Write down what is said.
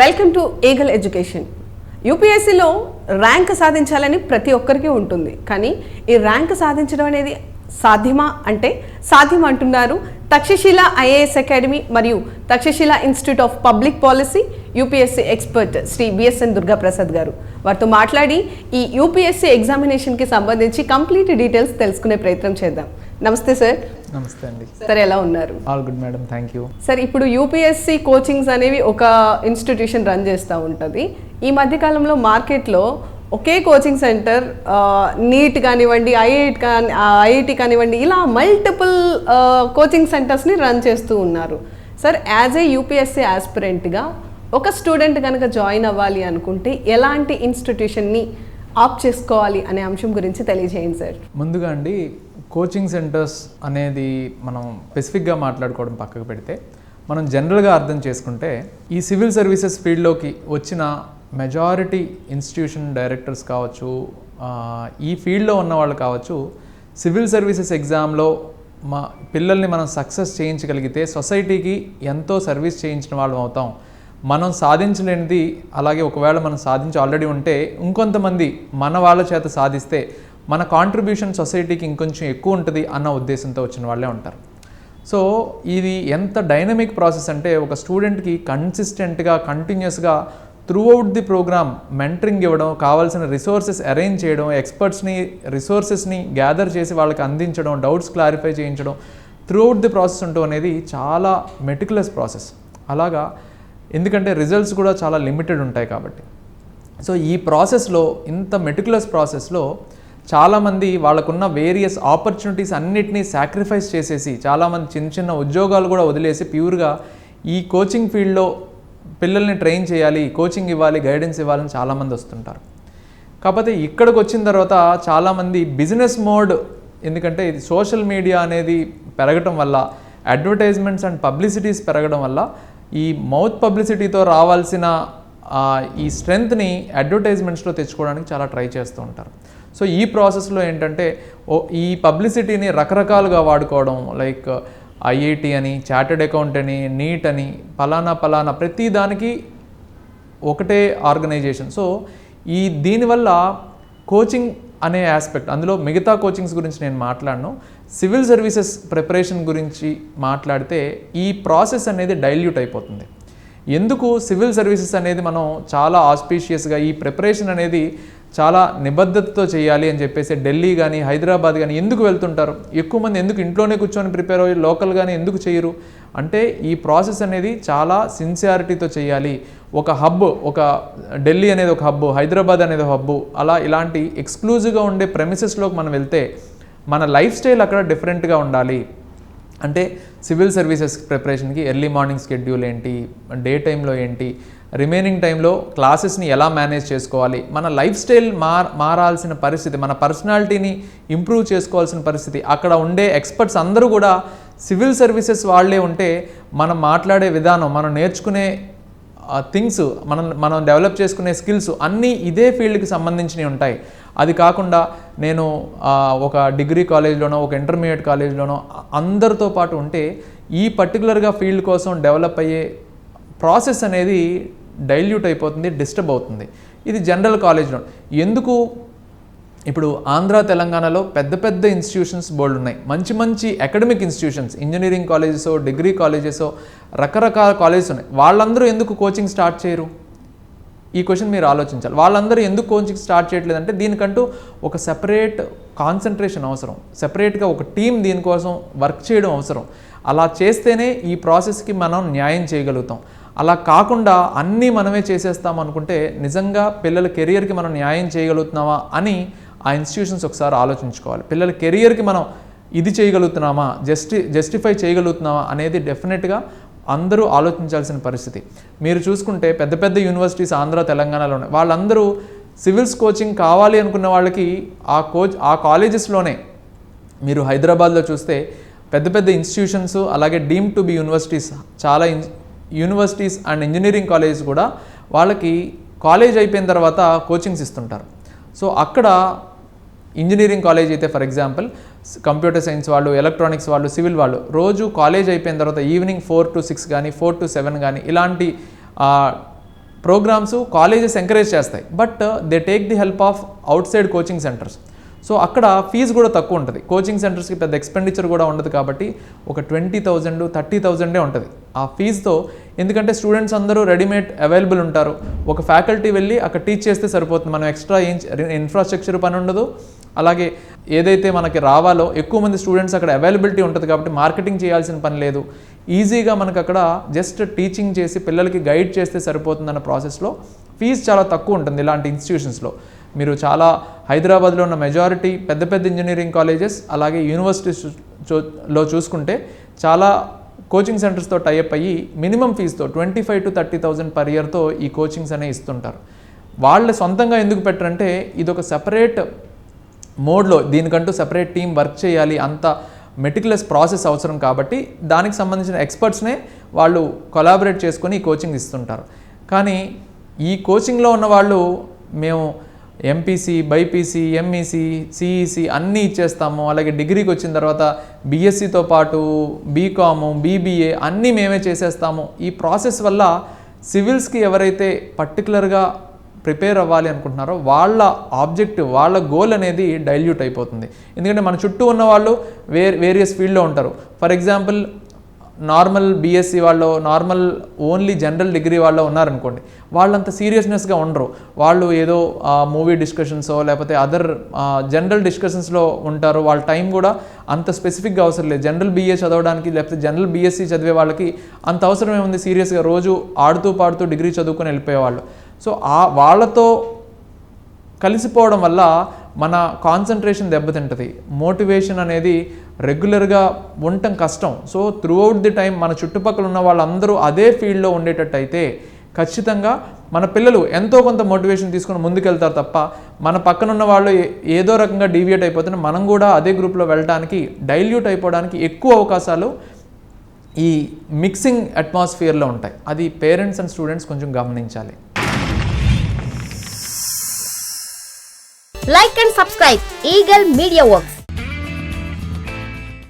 Welcome to Eagle education. యూపీఎస్సీలో rank సాధించాలని ప్రతి ఒక్కరికి ఉంటుంది. కానీ ఈ ర్యాంక్ సాధించడం అనేది సాధ్యమా అంటే సాధ్యం అంటున్నారు తక్షశిల ఐఏఎస్ అకాడమీ మరియు Takshashila institute of public policy UPSC expert Shri BSN Durgaprasad గారు. వారితో మాట్లాడి ఈ యూపీఎస్సీ ఎగ్జామినేషన్కి సంబంధించి కంప్లీట్ డీటెయిల్స్ తెలుసుకునే ప్రయత్నం చేద్దాం. నమస్తే సార్. నమస్తే అండి. సార్ ఎలా ఉన్నారు? All good madam, thank you. Sir, ఇప్పుడు యూపీఎస్సీ కోచింగ్స్ అనేవి ఒక ఇన్స్టిట్యూషన్ రన్ చేస్తూ ఉంటుంది. ఈ మధ్యకాలంలో మార్కెట్లో ఒకే కోచింగ్ సెంటర్ నీట్ కానివ్వండి, ఐఐటి కానివ్వండి, ఇలా మల్టిపుల్ కోచింగ్ సెంటర్స్ని రన్ చేస్తూ ఉన్నారు. సార్, యాజ్ ఏ యూపీఎస్సీ ఆస్పిరెంట్గా ఒక స్టూడెంట్ కనుక జాయిన్ అవ్వాలి అనుకుంటే ఎలాంటి ఇన్స్టిట్యూషన్ని ఆప్ చేసుకోవాలి అనే అంశం గురించి తెలియజేయండి సార్. ముందుగా అండి, కోచింగ్ సెంటర్స్ అనేది మనం స్పెసిఫిక్గా మాట్లాడుకోవడం పక్కకు పెడితే మనం జనరల్గా అర్థం చేసుకుంటే ఈ సివిల్ సర్వీసెస్ ఫీల్డ్లోకి వచ్చిన మెజారిటీ ఇన్స్టిట్యూషన్ డైరెక్టర్స్ కావచ్చు, ఈ ఫీల్డ్లో ఉన్న వాళ్ళు కావచ్చు, సివిల్ సర్వీసెస్ ఎగ్జామ్లో మా పిల్లల్ని మనం సక్సెస్ చేయించగలిగితే సొసైటీకి ఎంతో సర్వీస్ చేయించిన వాళ్ళం అవుతాం. మనం సాధించలేనిది, అలాగే ఒకవేళ మనం సాధించి ఆల్రెడీ ఉంటే ఇంకొంతమంది మన వాళ్ళ చేత సాధిస్తే మన కాంట్రిబ్యూషన్ సొసైటీకి ఇంకొంచెం ఎక్కువ ఉంటుంది అన్న ఉద్దేశంతో వచ్చిన వాళ్ళే ఉంటారు. సో ఇది ఎంత డైనమిక్ ప్రాసెస్ అంటే ఒక స్టూడెంట్కి కన్సిస్టెంట్గా కంటిన్యూస్గా throughout the programme mentoring ఇవ్వడం, కావాల్సిన రిసోర్సెస్ అరేంజ్ చేయడం, ఎక్స్పర్ట్స్ని రిసోర్సెస్ని గ్యాదర్ చేసి వాళ్ళకి అందించడం, డౌట్స్ క్లారిఫై చేయించడం, త్రూ అవుట్ ది ప్రాసెస్ ఉంటూ అనేది చాలా మెటిక్యులస్ ప్రాసెస్. అలాగా ఎందుకంటే రిజల్ట్స్ కూడా చాలా లిమిటెడ్ ఉంటాయి కాబట్టి. సో ఈ ప్రాసెస్లో, ఇంత మెటిక్యులస్ ప్రాసెస్లో చాలామంది వాళ్ళకున్న వేరియస్ ఆపర్చునిటీస్ అన్నిటినీ సాక్రిఫైస్ చేసేసి, చాలామంది చిన్న చిన్న ఉద్యోగాలు కూడా వదిలేసి ప్యూర్గా ఈ కోచింగ్ ఫీల్డ్లో పిల్లల్ని ట్రైన్ చేయాలి, కోచింగ్ ఇవ్వాలి, గైడెన్స్ ఇవ్వాలని చాలామంది వస్తుంటారు. కాకపోతే ఇక్కడికి వచ్చిన తర్వాత చాలామంది బిజినెస్ మోడ్, ఎందుకంటే ఇది సోషల్ మీడియా అనేది పెరగడం వల్ల, అడ్వర్టైజ్మెంట్స్ అండ్ పబ్లిసిటీస్ పెరగడం వల్ల ఈ మౌత్ పబ్లిసిటీతో రావాల్సిన ఈ స్ట్రెంగ్త్ని అడ్వర్టైజ్మెంట్స్లో తెచ్చుకోవడానికి చాలా ట్రై చేస్తూ ఉంటారు. సో ఈ ప్రాసెస్లో ఏంటంటే ఈ పబ్లిసిటీని రకరకాలుగా వాడుకోవడం, లైక్ ఐఐటి అని, చార్టెడ్ అకౌంట్ అని, నీట్ అని, పలానా ప్రతి దానికి ఒకటే ఆర్గనైజేషన్. సో దీనివల్ల కోచింగ్ అనే ఆస్పెక్ట్, అందులో మిగతా కోచింగ్స్ గురించి నేను మాట్లాడను, సివిల్ సర్వీసెస్ ప్రిపరేషన్ గురించి మాట్లాడితే ఈ ప్రాసెస్ అనేది డైల్యూట్ అయిపోతుంది. ఎందుకు సివిల్ సర్వీసెస్ అనేది మనం చాలా ఆస్పీషియస్గా ఈ ప్రిపరేషన్ అనేది చాలా నిబద్ధతతో చేయాలి అని చెప్పేసి ఢిల్లీ కానీ, హైదరాబాద్ కానీ ఎందుకు వెళ్తుంటారు? ఎక్కువ మంది ఎందుకు ఇంట్లోనే కూర్చొని ప్రిపేర్ అయ్యి లోకల్ కానీ ఎందుకు చేయరు అంటే, ఈ ప్రాసెస్ అనేది చాలా సిన్సియారిటీతో చేయాలి. ఒక హబ్, ఒక ఢిల్లీ అనేది ఒక హబ్బు, హైదరాబాద్ అనేది ఒక హబ్బు, ఇలాంటి ఎక్స్క్లూజివ్గా ఉండే ప్రెమిసెస్లోకి మనం వెళ్తే మన లైఫ్ స్టైల్ అక్కడ డిఫరెంట్గా ఉండాలి. అంటే సివిల్ సర్వీసెస్ ప్రిపరేషన్కి ఎర్లీ మార్నింగ్ షెడ్యూల్ ఏంటి, డే టైంలో ఏంటి, రిమైనింగ్ టైంలో క్లాసెస్ని ఎలా మేనేజ్ చేసుకోవాలి, మన లైఫ్ స్టైల్ మారాల్సిన పరిస్థితి, మన పర్సనాలిటీని ఇంప్రూవ్ చేసుకోవాల్సిన పరిస్థితి. అక్కడ ఉండే ఎక్స్పర్ట్స్ అందరూ కూడా సివిల్ సర్వీసెస్ వాళ్ళే ఉంటే మనం మాట్లాడే విధానం, మనం నేర్చుకునే థింగ్స్, మనం డెవలప్ చేసుకునే స్కిల్స్ అన్నీ ఇదే ఫీల్డ్కి సంబంధించినవి ఉంటాయి. అది కాకుండా నేను ఒక డిగ్రీ కాలేజ్లోనో, ఒక ఇంటర్మీడియట్ కాలేజ్లోనో అందరితో పాటు ఉంటే ఈ పర్టికులర్గా ఫీల్డ్ కోసం డెవలప్ అయ్యే ప్రాసెస్ అనేది డైల్యూట్ అయిపోతుంది, డిస్టర్బ్ అవుతుంది. ఇది జనరల్ కాలేజ్లో. ఎందుకు ఇప్పుడు ఆంధ్ర, తెలంగాణలో పెద్ద పెద్ద ఇన్స్టిట్యూషన్స్ బోల్డ్ ఉన్నాయి, మంచి academic institutions, engineering colleges, degree colleges, రకరకాల కాలేజెస్ ఉన్నాయి. వాళ్ళందరూ ఎందుకు కోచింగ్ స్టార్ట్ చేయరు? ఈ క్వశ్చన్ మీరు ఆలోచించాలి. వాళ్ళందరూ ఎందుకు కోచింగ్ స్టార్ట్ చేయట్లేదంటే దీనికంటూ ఒక సెపరేట్ కాన్సన్ట్రేషన్ అవసరం, సెపరేట్గా ఒక టీం దీనికోసం వర్క్ చేయడం అవసరం. అలా చేస్తేనే ఈ ప్రాసెస్కి మనం న్యాయం చేయగలుగుతాం. అలా కాకుండా అన్నీ మనమే చేసేస్తాం అనుకుంటే నిజంగా పిల్లల కెరియర్కి మనం న్యాయం చేయగలుగుతున్నామా అని ఆ ఇన్స్టిట్యూషన్స్ ఒకసారి ఆలోచించుకోవాలి. పిల్లల కెరియర్కి మనం ఇది చేయగలుగుతున్నామా, జస్టిఫై చేయగలుగుతున్నామా అనేది డెఫినెట్గా అందరూ ఆలోచించాల్సిన పరిస్థితి. మీరు చూసుకుంటే పెద్ద పెద్ద యూనివర్సిటీస్ ఆంధ్ర, తెలంగాణలో ఉన్నాయి. వాళ్ళందరూ సివిల్స్ కోచింగ్ కావాలి అనుకున్న వాళ్ళకి ఆ కాలేజెస్లోనే, మీరు హైదరాబాద్లో చూస్తే పెద్ద పెద్ద ఇన్స్టిట్యూషన్స్, అలాగే డీమ్ టు బి యూనివర్సిటీస్, చాలా యూనివర్సిటీస్ అండ్ ఇంజనీరింగ్ కాలేజెస్ కూడా వాళ్ళకి కాలేజ్ అయిపోయిన తర్వాత కోచింగ్స్ ఇస్తుంటారు. సో అక్కడ ఇంజనీరింగ్ కాలేజ్ అయితే ఫర్ ఎగ్జాంపుల్ కంప్యూటర్ సైన్స్ వాళ్ళు, ఎలక్ట్రానిక్స్ వాళ్ళు, సివిల్ వాళ్ళు రోజు కాలేజ్ అయిపోయిన తర్వాత ఈవినింగ్ 4 to 6 కానీ 4 to 7 కానీ ఇలాంటి ప్రోగ్రామ్స్ కాలేజెస్ ఎంకరేజ్ చేస్తాయి, but they take the help of out side coaching centres. So అక్కడ ఫీజు కూడా తక్కువ ఉంటుంది. కోచింగ్ సెంటర్స్కి పెద్ద ఎక్స్పెండిచర్ కూడా ఉండదు కాబట్టి ఒక 20,000 30,000 ఉంటుంది ఆ ఫీజుతో. ఎందుకంటే స్టూడెంట్స్ అందరూ రెడీమేడ్ అవైలబుల్ ఉంటారు. ఒక ఫ్యాకల్టీ వెళ్ళి అక్కడ టీచ్ చేస్తే సరిపోతుంది. మనం ఎక్స్ట్రా ఇన్ఫ్రాస్ట్రక్చర్ పని ఉండదు. అలాగే ఏదైతే మనకి రావాలో ఎక్కువ మంది స్టూడెంట్స్ అక్కడ అవైలబిలిటీ ఉంటుంది కాబట్టి మార్కెటింగ్ చేయాల్సిన పని లేదు. ఈజీగా మనకు అక్కడ జస్ట్ టీచింగ్ చేసి పిల్లలకి గైడ్ చేస్తే సరిపోతుందన్న ప్రాసెస్లో ఫీజు చాలా తక్కువ ఉంటుంది ఇలాంటి ఇన్స్టిట్యూషన్స్లో. మీరు చాలా హైదరాబాద్లో ఉన్న మెజారిటీ పెద్ద పెద్ద ఇంజనీరింగ్ కాలేజెస్ అలాగే యూనివర్సిటీస్లో చూసుకుంటే చాలా కోచింగ్ సెంటర్స్తో టైఅప్ అయ్యి మినిమం ఫీజుతో 25,000 to 30,000 పర్ ఇయర్తో ఈ కోచింగ్స్ అనేవి ఇస్తుంటారు. వాళ్ళు సొంతంగా ఎందుకు పెట్టరంటే ఇదొక సెపరేట్ మోడ్లో దీనికంటూ సెపరేట్ టీం వర్క్ చేయాలి, అంత మెటిక్యులస్ ప్రాసెస్ అవసరం కాబట్టి దానికి సంబంధించిన ఎక్స్పర్ట్స్నే వాళ్ళు కొలాబరేట్ చేసుకొని ఈ కోచింగ్ ఇస్తుంటారు. కానీ ఈ కోచింగ్లో ఉన్న వాళ్ళు మేము ఎంపీసీ, బైపీసీ, ఎంఈసీ, సిఈసీ అన్నీ ఇచ్చేస్తాము, అలాగే డిగ్రీకి వచ్చిన తర్వాత బీఎస్సీతో పాటు బీకాము, బీబీఏ అన్నీ మేమే చేసేస్తాము. ఈ ప్రాసెస్ వల్ల సివిల్స్కి ఎవరైతే పర్టికులర్గా ప్రిపేర్ అవ్వాలి అనుకుంటున్నారో వాళ్ళ ఆబ్జెక్టివ్, వాళ్ళ గోల్ అనేది డైల్యూట్ అయిపోతుంది. ఎందుకంటే మన చుట్టూ ఉన్న వాళ్ళు వేరియస్ ఫీల్డ్లో ఉంటారు. ఫర్ ఎగ్జాంపుల్ నార్మల్ బీఎస్సీ వాళ్ళు, నార్మల్ ఓన్లీ జనరల్ డిగ్రీ వాళ్ళు ఉన్నారనుకోండి, వాళ్ళంత సీరియస్నెస్గా ఉండరు. వాళ్ళు ఏదో మూవీ డిస్కషన్సో లేకపోతే అదర్ జనరల్ డిస్కషన్స్లో ఉంటారు. వాళ్ళ టైం కూడా అంత స్పెసిఫిక్గా అవసరం లేదు. జనరల్ బీఏ చదవడానికి లేకపోతే జనరల్ బీఎస్సీ చదివే వాళ్ళకి అంత అవసరం ఏముంది, సీరియస్గా రోజు ఆడుతూ పాడుతూ డిగ్రీ చదువుకొని వెళ్ళిపోయేవాళ్ళు. సో వాళ్ళతో కలిసిపోవడం వల్ల మన కాన్సన్ట్రేషన్ దెబ్బతింటుంది, మోటివేషన్ అనేది రెగ్యులర్గా ఉండటం కష్టం. సో త్రూఅవుట్ ది టైం మన చుట్టుపక్కల ఉన్న వాళ్ళందరూ అదే ఫీల్డ్లో ఉండేటట్టయితే ఖచ్చితంగా మన పిల్లలు ఎంతో కొంత మోటివేషన్ తీసుకొని ముందుకెళ్తారు తప్ప మన పక్కన ఉన్న వాళ్ళు ఏదో రకంగా డీవియేట్ అయిపోతున్నా మనం కూడా అదే గ్రూప్లో వెళ్ళడానికి, డైల్యూట్ అయిపోవడానికి ఎక్కువ అవకాశాలు ఈ మిక్సింగ్ అట్మాస్ఫియర్లో ఉంటాయి. అది పేరెంట్స్ అండ్ స్టూడెంట్స్ కొంచెం గమనించాలి. Like and subscribe Eagle Media Works.